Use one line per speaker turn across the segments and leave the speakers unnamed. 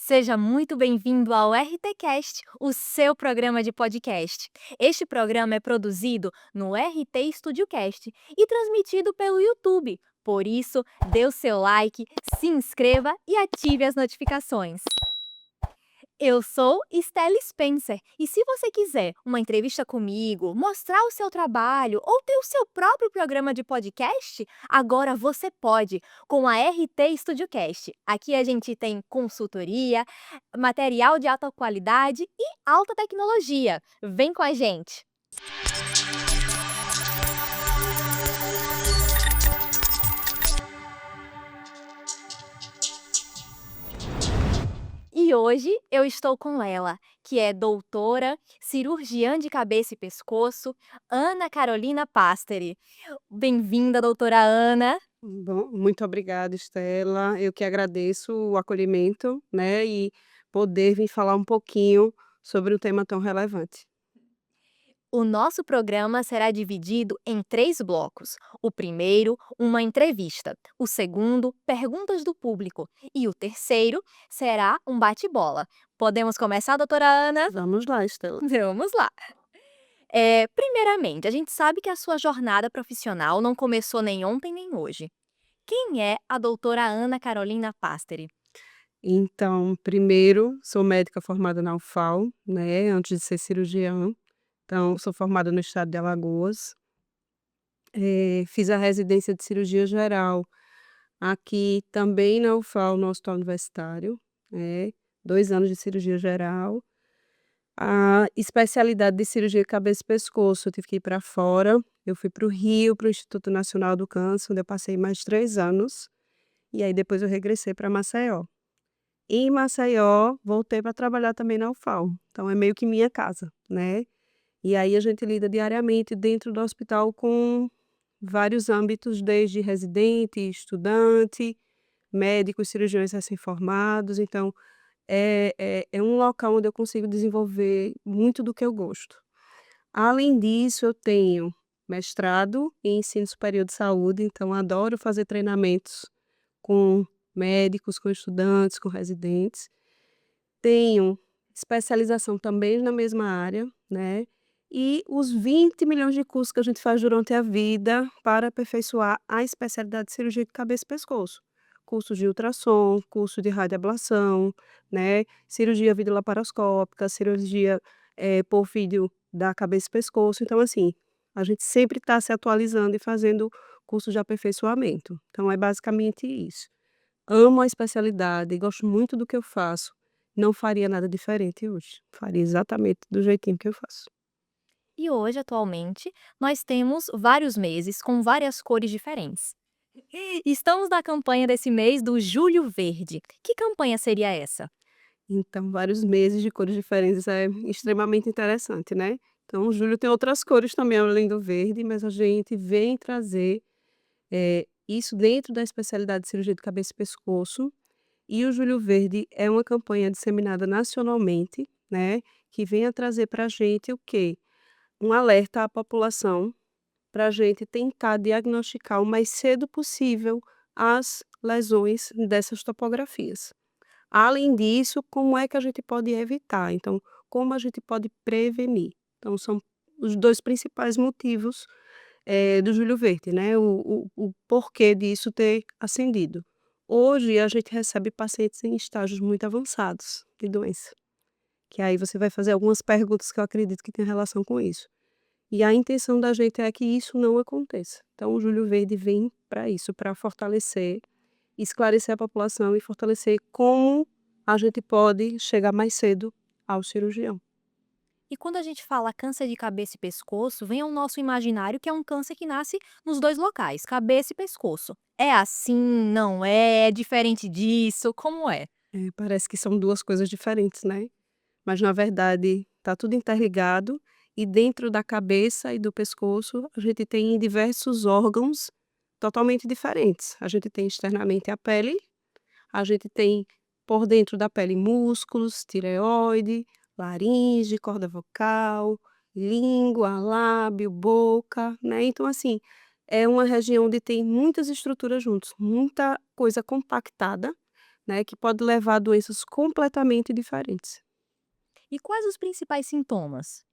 Seja muito bem-vindo ao RTcast, o seu programa de podcast. Este programa é produzido no RT StudioCast e transmitido pelo YouTube. Por isso, dê o seu like, se inscreva e ative as notificações. Eu sou Stella Spencer e se você quiser uma entrevista comigo, mostrar o seu trabalho ou ter o seu próprio programa de podcast, agora você pode com a RT StudioCast. Aqui a gente tem consultoria, material de alta qualidade e alta tecnologia. Vem com a gente! E hoje eu estou com ela, que é doutora, cirurgiã de cabeça e pescoço, Ana Carolina Pasteri. Bem-vinda, doutora Ana.
Bom, muito obrigada, Estela. Eu que agradeço o acolhimento, né, e poder vir falar um pouquinho sobre um tema tão relevante.
O nosso programa será dividido em 3 blocos. O primeiro, uma entrevista. O segundo, perguntas do público. E o terceiro será um bate-bola. Podemos começar, doutora Ana?
Vamos lá, Estela.
Vamos lá. Primeiramente, a gente sabe que a sua jornada profissional não começou nem ontem nem hoje. Quem é a doutora Ana Carolina Pasteri?
Então, primeiro, sou médica formada na UFAL, né, antes de ser cirurgiã. Então, sou formada no estado de Alagoas. Fiz a residência de cirurgia geral aqui também na UFAL, no Hospital Universitário, né, 2 anos de cirurgia geral. A especialidade de cirurgia de cabeça e pescoço, eu tive que ir para fora. Eu fui para o Rio, para o Instituto Nacional do Câncer, onde eu passei mais 3 anos, e aí depois eu regressei para Maceió. Em Maceió, voltei para trabalhar também na UFAL, então é meio que minha casa, né. E aí a gente lida diariamente dentro do hospital com vários âmbitos, desde residente, estudante, médicos, cirurgiões recém-formados, então é um local onde eu consigo desenvolver muito do que eu gosto. Além disso, eu tenho mestrado em ensino superior de saúde, então adoro fazer treinamentos com médicos, com estudantes, com residentes. Tenho especialização também na mesma área, né, e os 20 milhões de cursos que a gente faz durante a vida para aperfeiçoar a especialidade de cirurgia de cabeça e pescoço. Cursos de ultrassom, curso de radioablação, né, cirurgia videolaparoscópica, cirurgia, por vídeo da cabeça e pescoço. Então, assim, a gente sempre está se atualizando e fazendo curso de aperfeiçoamento. Então é basicamente isso. Amo a especialidade, gosto muito do que eu faço. Não faria nada diferente hoje. Faria exatamente do jeitinho que eu faço.
E hoje, atualmente, nós temos vários meses com várias cores diferentes. Estamos na campanha desse mês do Julho Verde. Que campanha seria essa?
Então, vários meses de cores diferentes é extremamente interessante, né. Então, o julho tem outras cores também além do verde, mas a gente vem trazer, isso dentro da especialidade de cirurgia de cabeça e pescoço. E o Julho Verde é uma campanha disseminada nacionalmente, né, que vem a trazer para a gente o quê? Um alerta à população para a gente tentar diagnosticar o mais cedo possível as lesões dessas topografias. Além disso, como é que a gente pode evitar? Então, como a gente pode prevenir? Então, são os 2 principais motivos, do Julho Verde, né, o porquê disso ter ascendido. Hoje, a gente recebe pacientes em estágios muito avançados de doença, que aí você vai fazer algumas perguntas que eu acredito que tem relação com isso. E a intenção da gente é que isso não aconteça. Então o Julho Verde vem para isso, para fortalecer, esclarecer a população e fortalecer como a gente pode chegar mais cedo ao cirurgião.
E quando a gente fala câncer de cabeça e pescoço, vem ao nosso imaginário que é um câncer que nasce nos dois locais, cabeça e pescoço. É assim? Não é? É diferente disso? Como é?
Parece que são 2 coisas diferentes, né, mas na verdade está tudo interligado e dentro da cabeça e do pescoço a gente tem diversos órgãos totalmente diferentes. A gente tem externamente a pele. A gente tem por dentro da pele músculos, tireoide, laringe, corda vocal, língua, lábio, boca, né. Então, assim, é uma região onde tem muitas estruturas juntos, muita coisa compactada, né, que pode levar a doenças completamente diferentes.
E quais os principais sintomas?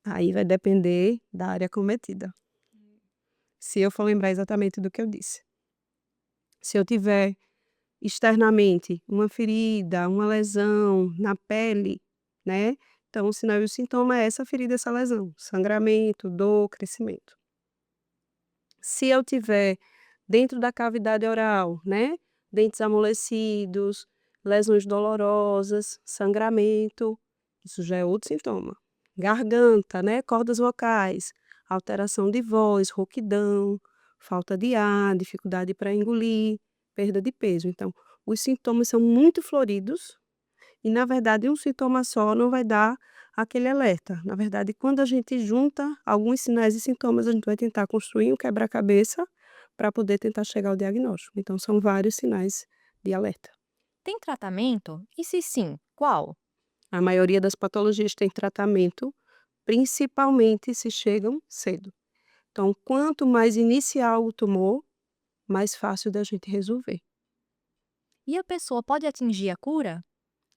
Aí vai depender da área acometida, se eu for lembrar exatamente do que eu disse. Se eu tiver externamente uma ferida, uma lesão na pele, né, então o sinal e o sintoma é essa ferida, essa lesão, sangramento, dor, crescimento. Se eu tiver dentro da cavidade oral, né, dentes amolecidos, lesões dolorosas, sangramento, isso já é outro sintoma. Garganta, né, cordas vocais, alteração de voz, rouquidão, falta de ar, dificuldade para engolir, perda de peso. Então, os sintomas são muito floridos e, na verdade, um sintoma só não vai dar aquele alerta. Na verdade, quando a gente junta alguns sinais e sintomas, a gente vai tentar construir um quebra-cabeça para poder tentar chegar ao diagnóstico. Então, são vários sinais de alerta.
Tem tratamento? E se sim, qual?
A maioria das patologias tem tratamento, principalmente se chegam cedo. Então, quanto mais inicial o tumor, mais fácil da gente resolver.
E a pessoa pode atingir a cura?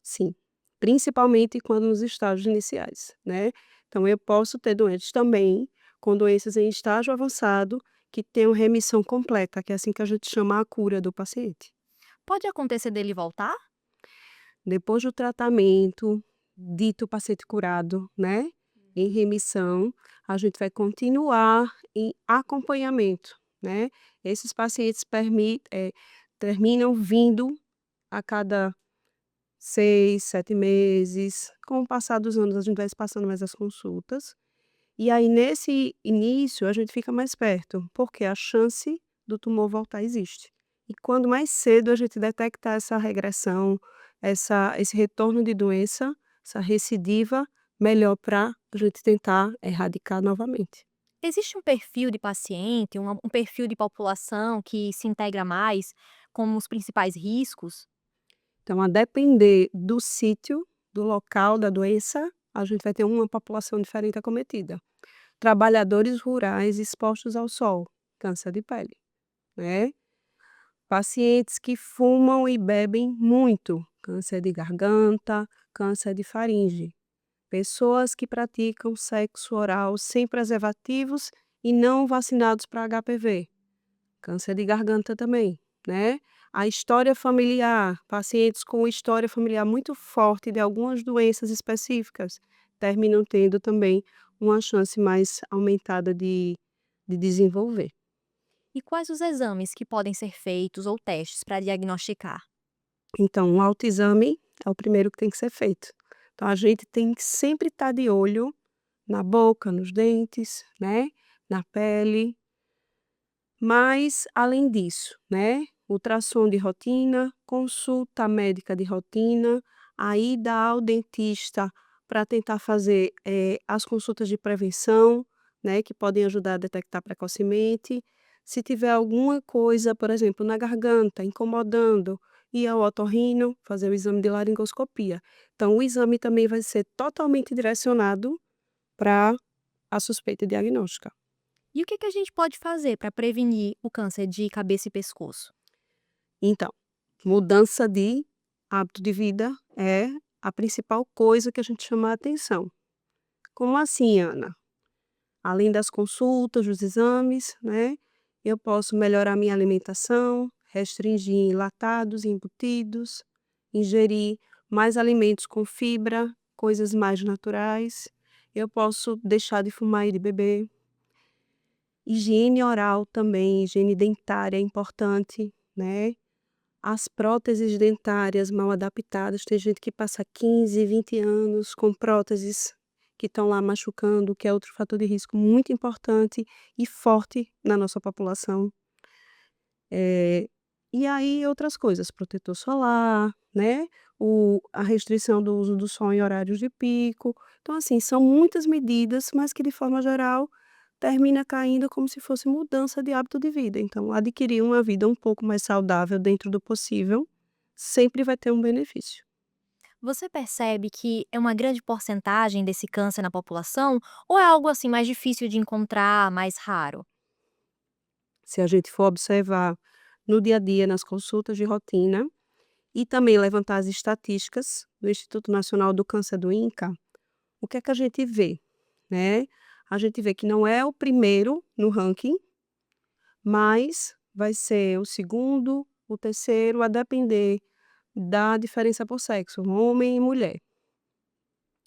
Sim, principalmente quando nos estágios iniciais, né. Então eu posso ter doentes também com doenças em estágio avançado que tenham remissão completa, que é assim que a gente chama a cura do paciente.
Pode acontecer dele voltar?
Depois do tratamento, dito paciente curado, né, em remissão, a gente vai continuar em acompanhamento, né. Esses pacientes terminam vindo a cada 6, 7 meses. Com o passar dos anos, a gente vai espaçando mais as consultas. E aí, nesse início, a gente fica mais perto, porque a chance do tumor voltar existe. E quando mais cedo a gente detectar essa regressão, esse retorno de doença, essa recidiva, melhor para a gente tentar erradicar novamente.
Existe um perfil de paciente, um perfil de população que se integra mais como os principais riscos?
Então, a depender do sítio, do local da doença, a gente vai ter uma população diferente acometida. Trabalhadores rurais expostos ao sol, câncer de pele, né. Pacientes que fumam e bebem muito, câncer de garganta, câncer de faringe. Pessoas que praticam sexo oral sem preservativos e não vacinados para HPV, câncer de garganta também, né. A história familiar, pacientes com história familiar muito forte de algumas doenças específicas, terminam tendo também uma chance mais aumentada de desenvolver.
E quais os exames que podem ser feitos ou testes para diagnosticar?
Então, um autoexame é o primeiro que tem que ser feito. Então, a gente tem que sempre estar de olho na boca, nos dentes, né, na pele. Mas, além disso, né, ultrassom de rotina, consulta médica de rotina, a ida ao dentista para tentar fazer, as consultas de prevenção, né, que podem ajudar a detectar precocemente. Se tiver alguma coisa, por exemplo, na garganta, incomodando, ir ao otorrino, fazer o exame de laringoscopia. Então, o exame também vai ser totalmente direcionado para a suspeita diagnóstica.
E o que a gente pode fazer para prevenir o câncer de cabeça e pescoço?
Então, mudança de hábito de vida é a principal coisa que a gente chama a atenção. Como assim, Ana? Além das consultas, dos exames, né? Eu posso melhorar minha alimentação, restringir enlatados e embutidos, ingerir mais alimentos com fibra, coisas mais naturais. Eu posso deixar de fumar e de beber. Higiene oral também, higiene dentária é importante, né? As próteses dentárias mal adaptadas, tem gente que passa 15, 20 anos com próteses que estão lá machucando, que é outro fator de risco muito importante e forte na nossa população. Eh, e aí outras coisas, protetor solar, né, a restrição do uso do sol em horários de pico. Então, assim, são muitas medidas, mas que de forma geral termina caindo como se fosse mudança de hábito de vida. Então, adquirir uma vida um pouco mais saudável dentro do possível, sempre vai ter um benefício.
Você percebe que é uma grande porcentagem desse câncer na população ou é algo assim mais difícil de encontrar, mais raro?
Se a gente for observar no dia a dia, nas consultas de rotina, e também levantar as estatísticas do Instituto Nacional do Câncer do INCA, o que é que a gente vê, né? A gente vê que não é o primeiro no ranking, mas vai ser o segundo, o terceiro, a depender da diferença por sexo, homem e mulher.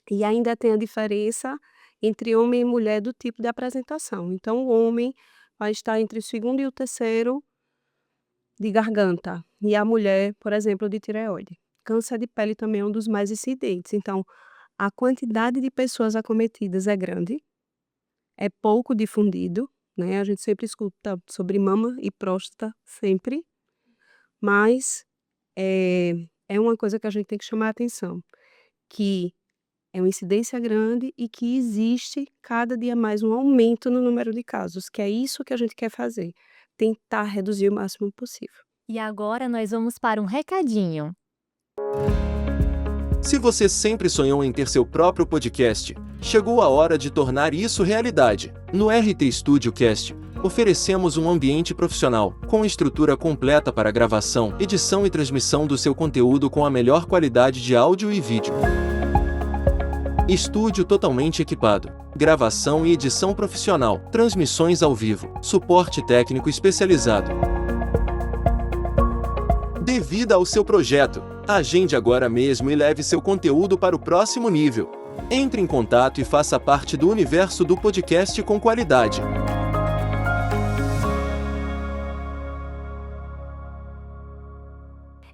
E ainda tem a diferença entre homem e mulher do tipo de apresentação. Então, o homem vai estar entre o segundo e o terceiro de garganta, e a mulher, por exemplo, de tireoide. Câncer de pele também é um dos mais incidentes. Então, a quantidade de pessoas acometidas é grande, é pouco difundido, né? A gente sempre escuta sobre mama e próstata, sempre, mas é uma coisa que a gente tem que chamar a atenção, que é uma incidência grande e que existe cada dia mais um aumento no número de casos, que é isso que a gente quer fazer, tentar reduzir o máximo possível.
E agora nós vamos para um recadinho.
Se você sempre sonhou em ter seu próprio podcast, chegou a hora de tornar isso realidade. No RT Studio Cast, oferecemos um ambiente profissional, com estrutura completa para gravação, edição e transmissão do seu conteúdo com a melhor qualidade de áudio e vídeo. Estúdio totalmente equipado, gravação e edição profissional, transmissões ao vivo, suporte técnico especializado. Dê vida ao seu projeto. Agende agora mesmo e leve seu conteúdo para o próximo nível. Entre em contato e faça parte do universo do podcast com qualidade.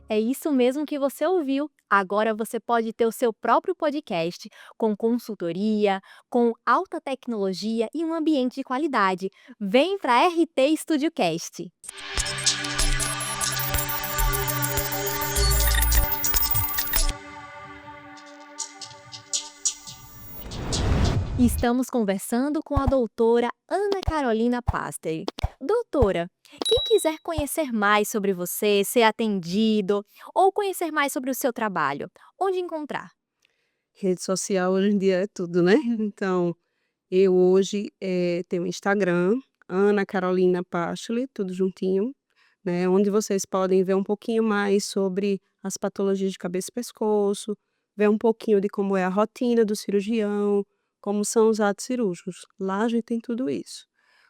É isso mesmo que você ouviu. Agora você pode ter o seu próprio podcast, com consultoria, com alta tecnologia e um ambiente de qualidade. Vem para a RT Studio Cast. Estamos conversando com a doutora Ana Carolina Pasteri. Doutora, quem quiser conhecer mais sobre você, ser atendido ou conhecer mais sobre o seu trabalho, onde encontrar?
Rede social hoje em dia é tudo, né? Então, eu hoje tenho Instagram, Ana Carolina Pacheli, tudo juntinho, né? Onde vocês podem ver um pouquinho mais sobre as patologias de cabeça e pescoço, ver um pouquinho de como é a rotina do cirurgião, como são os atos cirúrgicos. Lá a gente tem tudo isso.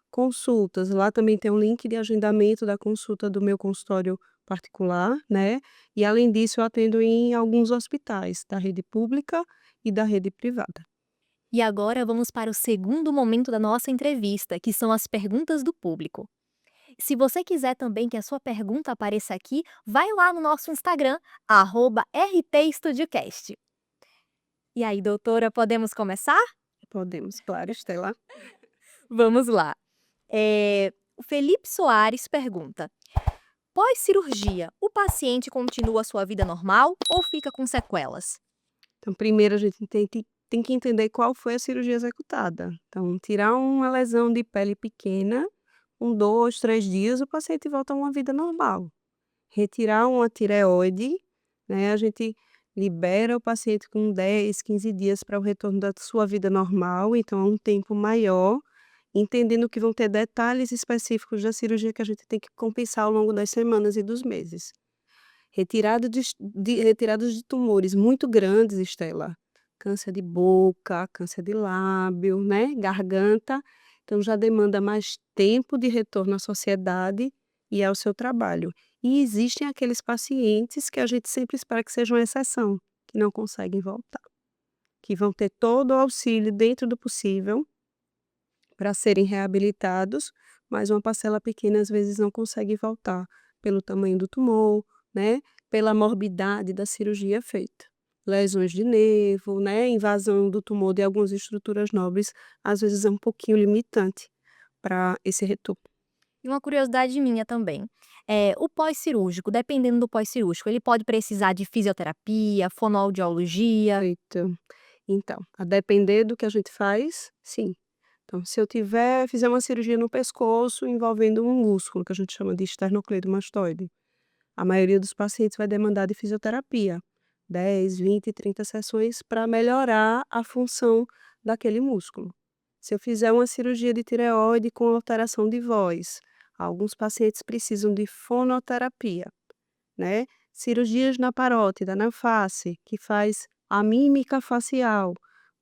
Consultas, lá também tem um link de agendamento da consulta do meu consultório particular, né? E além disso, eu atendo em alguns hospitais da rede pública e da rede privada.
E agora vamos para o segundo momento da nossa entrevista, que são as perguntas do público. Se você quiser também que a sua pergunta apareça aqui, vai lá no nosso Instagram, @RTStudioCast. E aí, doutora, podemos começar?
Podemos, claro, Estela.
Vamos lá. O Felipe Soares pergunta: pós-cirurgia, o paciente continua a sua vida normal ou fica com sequelas?
Então, primeiro a gente tem que entender qual foi a cirurgia executada. Então, tirar uma lesão de pele pequena, com 2, 3 dias, o paciente volta a uma vida normal. Retirar uma tireoide, né, a gente libera o paciente com 10, 15 dias para o retorno da sua vida normal, então é um tempo maior, entendendo que vão ter detalhes específicos da cirurgia que a gente tem que compensar ao longo das semanas e dos meses. Retiradas de tumores muito grandes, Estela, câncer de boca, câncer de lábio, né, garganta, então já demanda mais tempo de retorno à sociedade e ao seu trabalho. E existem aqueles pacientes que a gente sempre espera que sejam exceção, que não conseguem voltar, que vão ter todo o auxílio dentro do possível para serem reabilitados, mas uma parcela pequena às vezes não consegue voltar pelo tamanho do tumor, né, pela morbidade da cirurgia feita. Lesões de nervo, né, invasão do tumor de algumas estruturas nobres, às vezes é um pouquinho limitante para esse retorno.
E uma curiosidade minha também, o pós-cirúrgico, dependendo do pós-cirúrgico, ele pode precisar de fisioterapia, fonoaudiologia?
Perfeito. Então, a depender do que a gente faz, sim. Então, se eu fizer uma cirurgia no pescoço envolvendo um músculo, que a gente chama de esternocleidomastoide, a maioria dos pacientes vai demandar de fisioterapia, 10, 20, 30 sessões para melhorar a função daquele músculo. Se eu fizer uma cirurgia de tireoide com alteração de voz, alguns pacientes precisam de fonoterapia, né? Cirurgias na parótida, na face, que faz a mímica facial.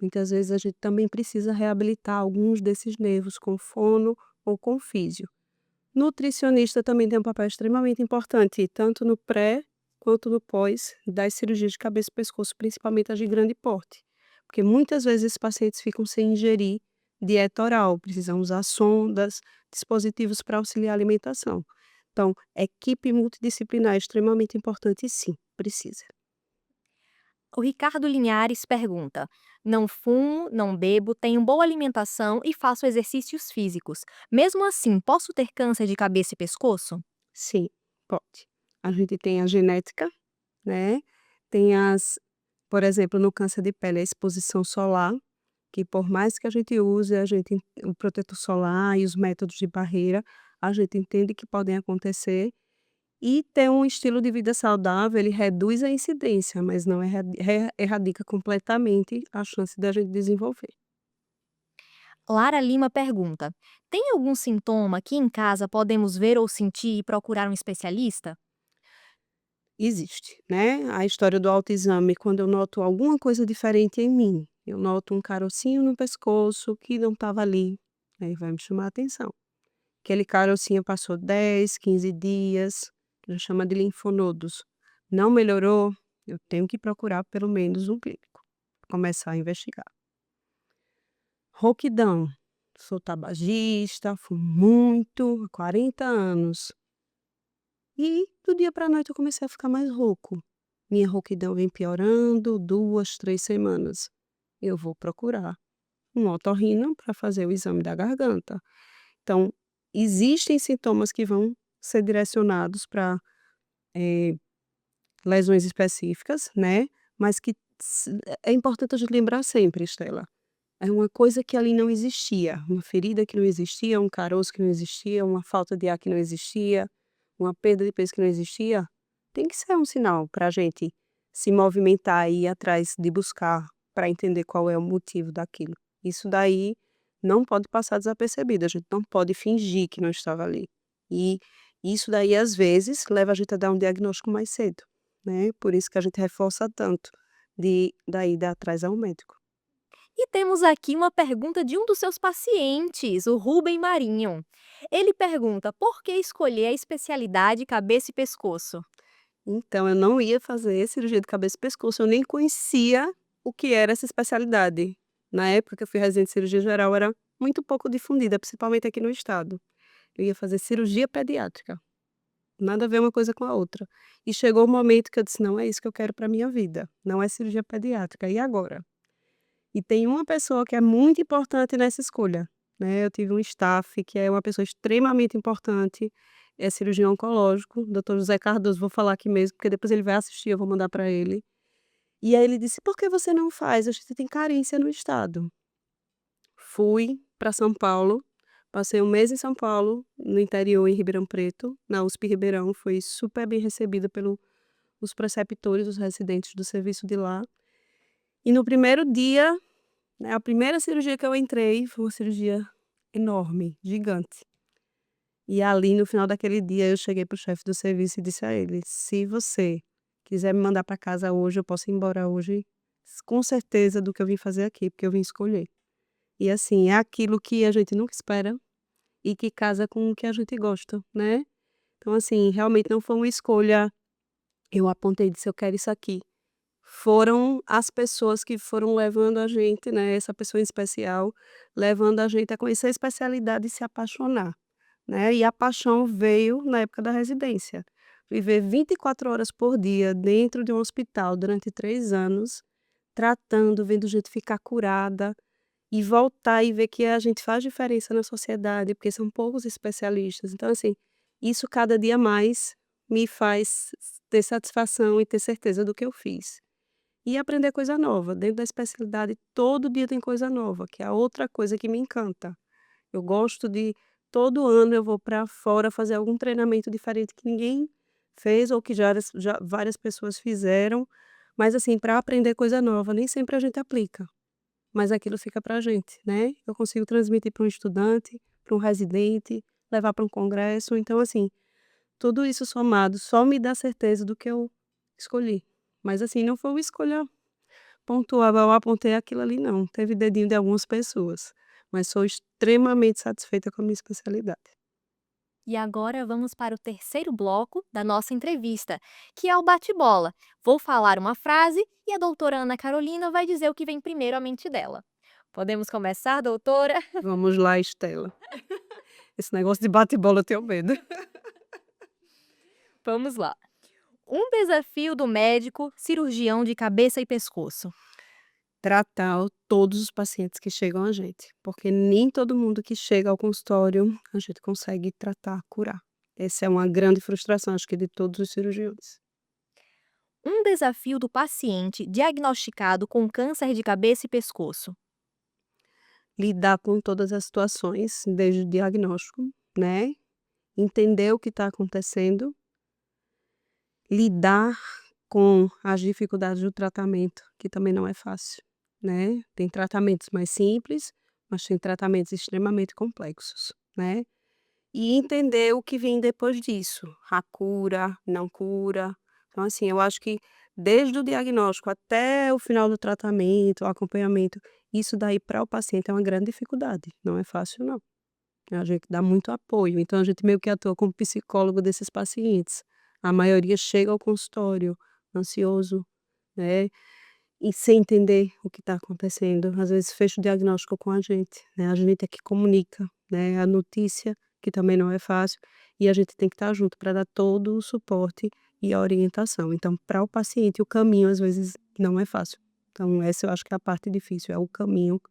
Muitas vezes a gente também precisa reabilitar alguns desses nervos com fono ou com físio. Nutricionista também tem um papel extremamente importante, tanto no pré quanto no pós das cirurgias de cabeça e pescoço, principalmente as de grande porte. Porque muitas vezes esses pacientes ficam sem ingerir dieta oral, precisam usar sondas, dispositivos para auxiliar a alimentação. Então, equipe multidisciplinar é extremamente importante e sim, precisa.
O Ricardo Linhares pergunta: não fumo, não bebo, tenho boa alimentação e faço exercícios físicos. Mesmo assim, posso ter câncer de cabeça e pescoço?
Sim, pode. A gente tem a genética, né? Tem por exemplo, no câncer de pele, a exposição solar, que por mais que a gente use o protetor solar e os métodos de barreira, a gente entende que podem acontecer. E ter um estilo de vida saudável, ele reduz a incidência, mas não erradica completamente a chance da gente desenvolver.
Lara Lima pergunta: tem algum sintoma que em casa podemos ver ou sentir e procurar um especialista?
Existe, né, a história do autoexame, quando eu noto alguma coisa diferente em mim, eu noto um carocinho no pescoço que não estava ali, aí vai me chamar a atenção. Aquele carocinho passou 10, 15 dias, que a gente chama de linfonodos. Não melhorou, eu tenho que procurar pelo menos um clínico, começar a investigar. Rouquidão, sou tabagista, fumo muito, há 40 anos. E do dia para a noite eu comecei a ficar mais rouco. Minha rouquidão vem piorando, 2, 3 semanas. Eu vou procurar um otorrino para fazer o exame da garganta. Então, existem sintomas que vão ser direcionados para lesões específicas, né? Mas que é importante a gente lembrar sempre, Estela. É uma coisa que ali não existia, uma ferida que não existia, um caroço que não existia, uma falta de ar que não existia, uma perda de peso que não existia, tem que ser um sinal para a gente se movimentar e ir atrás de buscar para entender qual é o motivo daquilo. Isso daí não pode passar desapercebido, a gente não pode fingir que não estava ali. E isso daí, às vezes, leva a gente a dar um diagnóstico mais cedo, né? Por isso que a gente reforça tanto da ida atrás ao médico.
E temos aqui uma pergunta de um dos seus pacientes, o Rubem Marinho. Ele pergunta: por que escolher a especialidade cabeça e pescoço?
Então, eu não ia fazer cirurgia de cabeça e pescoço, eu nem conhecia o que era essa especialidade. Na época que eu fui residente de cirurgia geral, era muito pouco difundida, principalmente aqui no estado. Eu ia fazer cirurgia pediátrica, nada a ver uma coisa com a outra. E chegou o momento que eu disse: não é isso que eu quero para minha vida, não é cirurgia pediátrica, e agora? E tem uma pessoa que é muito importante nessa escolha, né, eu tive um staff que é uma pessoa extremamente importante, é cirurgião oncológico, doutor José Cardoso, vou falar aqui mesmo, porque depois ele vai assistir, eu vou mandar para ele. E aí ele disse: "Por que você não faz? A gente tem carência no estado". Fui para São Paulo, passei 1 mês em São Paulo, no interior, em Ribeirão Preto, na USP Ribeirão, fui super bem recebida pelo os preceptores, os residentes do serviço de lá. E no primeiro dia, né, a primeira cirurgia que eu entrei foi uma cirurgia enorme, gigante. E ali, no final daquele dia, eu cheguei para o chefe do serviço e disse a ele: "Se você quiser me mandar para casa hoje, eu posso ir embora hoje, com certeza, do que eu vim fazer aqui, porque eu vim escolher". E assim, é aquilo que a gente nunca espera e que casa com o que a gente gosta, né. Então assim, realmente não foi uma escolha, eu apontei e disse: "Eu quero isso aqui". Foram as pessoas que foram levando a gente, né, essa pessoa em especial, levando a gente a conhecer a especialidade e se apaixonar, né. E a paixão veio na época da residência. Viver 24 horas por dia dentro de um hospital durante 3 anos, tratando, vendo gente ficar curada e voltar e ver que a gente faz diferença na sociedade, porque são poucos especialistas. Então assim, isso cada dia mais me faz ter satisfação e ter certeza do que eu fiz. E aprender coisa nova, dentro da especialidade todo dia tem coisa nova, que é a outra coisa que me encanta. Eu gosto de todo ano eu vou para fora fazer algum treinamento diferente que ninguém fez ou que já várias pessoas fizeram, mas assim, para aprender coisa nova, nem sempre a gente aplica, mas aquilo fica pra gente, né. Eu consigo transmitir para um estudante, para um residente, levar para um congresso, então assim, tudo isso somado só me dá certeza do que eu escolhi. Mas, assim, não foi uma escolha pontual, eu apontei aquilo ali não, teve dedinho de algumas pessoas, mas sou extremamente satisfeita com a minha especialidade.
E agora vamos para o terceiro bloco da nossa entrevista, que é o bate-bola. Vou falar uma frase e a doutora Ana Carolina vai dizer o que vem primeiro à mente dela. Podemos começar, doutora?
Vamos lá, Estela. Esse negócio de bate-bola eu tenho medo.
Vamos lá. Um desafio do médico cirurgião de cabeça e pescoço.
Tratar todos os pacientes que chegam a gente, porque nem todo mundo que chega ao consultório a gente consegue tratar, curar. Essa é uma grande frustração, acho que de todos os cirurgiões.
Um desafio do paciente diagnosticado com câncer de cabeça e pescoço.
Lidar com todas as situações, desde o diagnóstico, né, entender o que está acontecendo, lidar com as dificuldades do tratamento, que também não é fácil, né. Tem tratamentos mais simples, mas tem tratamentos extremamente complexos, né. E entender o que vem depois disso, a cura, não cura. Então, assim, eu acho que desde o diagnóstico até o final do tratamento, o acompanhamento, isso daí para o paciente é uma grande dificuldade, não é fácil não. A gente dá muito apoio, então a gente meio que atua como psicólogo desses pacientes. A maioria chega ao consultório ansioso, né, e sem entender o que está acontecendo. Às vezes fecha o diagnóstico com a gente é que comunica, né, a notícia, que também não é fácil, e a gente tem que estar junto para dar todo o suporte e a orientação. Então, para o paciente, o caminho às vezes não é fácil. Então, essa eu acho que é a parte difícil, é o caminho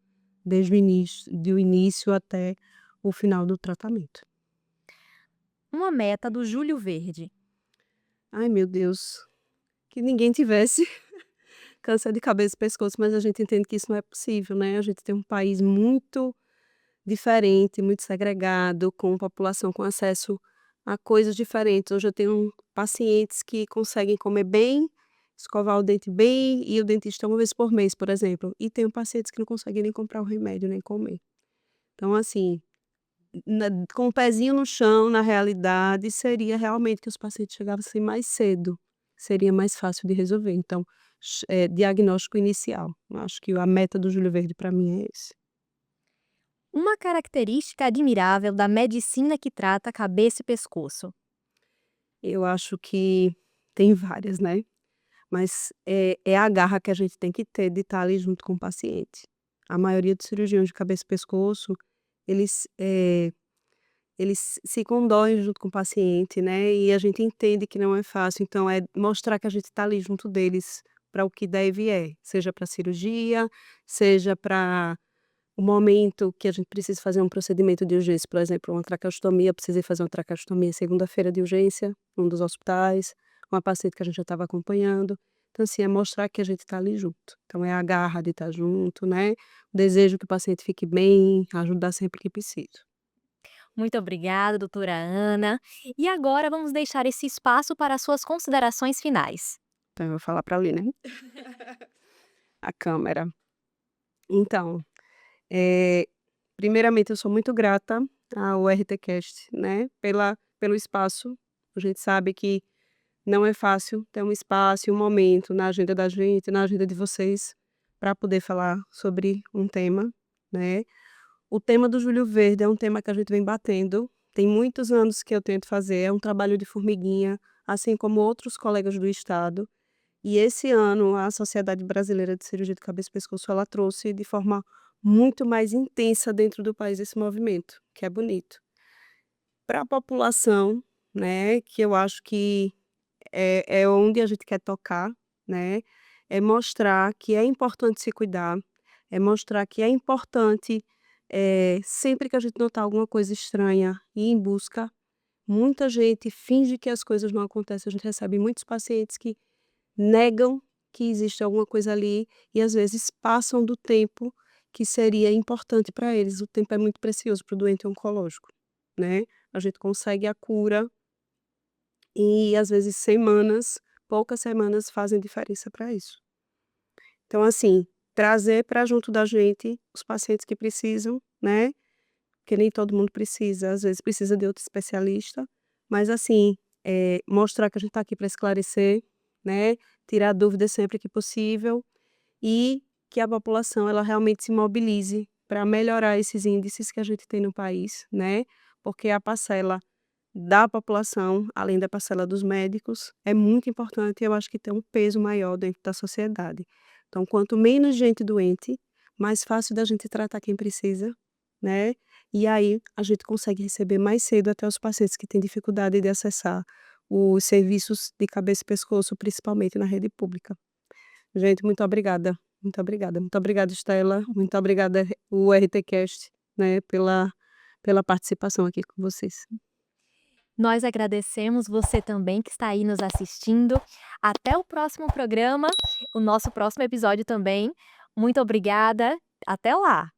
desde o início, do início até o final do tratamento.
Uma meta do Júlio Verde.
Ai, meu Deus, que ninguém tivesse câncer de cabeça e pescoço, mas a gente entende que isso não é possível, né? A gente tem um país muito diferente, muito segregado, com população com acesso a coisas diferentes. Hoje eu tenho pacientes que conseguem comer bem, escovar o dente bem, e o dentista uma vez por mês, por exemplo. E tenho pacientes que não conseguem nem comprar o remédio, nem comer. Então, assim, com o pezinho no chão, na realidade, seria realmente que os pacientes chegassem mais cedo, seria mais fácil de resolver. Então, diagnóstico inicial. Eu acho que a meta do Júlio Verde para mim é esse.
Uma característica admirável da medicina que trata cabeça e pescoço.
Eu acho que tem várias, né, mas é a garra que a gente tem que ter de estar ali junto com o paciente. A maioria dos cirurgiões de cabeça e pescoço, eles se condoem junto com o paciente, né, e a gente entende que não é fácil, então é mostrar que a gente está ali junto deles para o que deve é, seja para cirurgia, seja para o momento que a gente precisa fazer um procedimento de urgência, por exemplo, uma traqueostomia, precisei fazer uma traqueostomia segunda-feira de urgência, num dos hospitais, uma paciente que a gente já estava acompanhando. Então, assim, é mostrar que a gente está ali junto. Então, é a garra de estar junto, né? O desejo que o paciente fique bem, ajudar sempre que precisa.
Muito obrigada, doutora Ana. E agora vamos deixar esse espaço para as suas considerações finais.
Então, eu vou falar para ali, né? A câmera. Então, eh, primeiramente, eu sou muito grata ao RTcast, né? Pelo espaço. A gente sabe que não é fácil ter um espaço e um momento na agenda da gente, na agenda de vocês, para poder falar sobre um tema, né. O tema do Júlio Verde é um tema que a gente vem batendo, tem muitos anos que eu tento fazer, é um trabalho de formiguinha, assim como outros colegas do estado. E esse ano a Sociedade Brasileira de Cirurgia de Cabeça e Pescoço, ela trouxe de forma muito mais intensa dentro do país esse movimento, que é bonito. Para a população, né, que eu acho que é onde a gente quer tocar, né, é mostrar que é importante se cuidar, é mostrar que é importante, sempre que a gente notar alguma coisa estranha, ir em busca. Muita gente finge que as coisas não acontecem, a gente recebe muitos pacientes que negam que existe alguma coisa ali e às vezes passam do tempo que seria importante para eles, o tempo é muito precioso para o doente oncológico, né. A gente consegue a cura e às vezes semanas, poucas semanas fazem diferença para isso. Então assim, trazer para junto da gente os pacientes que precisam, né, porque nem todo mundo precisa, às vezes precisa de outro especialista, mas assim, mostrar que a gente está aqui para esclarecer, né, tirar dúvidas sempre que possível e que a população ela realmente se mobilize para melhorar esses índices que a gente tem no país, né, porque a parcela da população, além da parcela dos médicos, é muito importante e eu acho que tem um peso maior dentro da sociedade. Então, quanto menos gente doente, mais fácil da gente tratar quem precisa, né? E aí a gente consegue receber mais cedo até os pacientes que têm dificuldade de acessar os serviços de cabeça e pescoço, principalmente na rede pública. Gente, muito obrigada. Muito obrigada. Muito obrigada, Estela. Muito obrigada, o RTcast, né, pela participação aqui com vocês.
Nós agradecemos você também que está aí nos assistindo. Até o próximo programa, o nosso próximo episódio também. Muito obrigada. Até lá!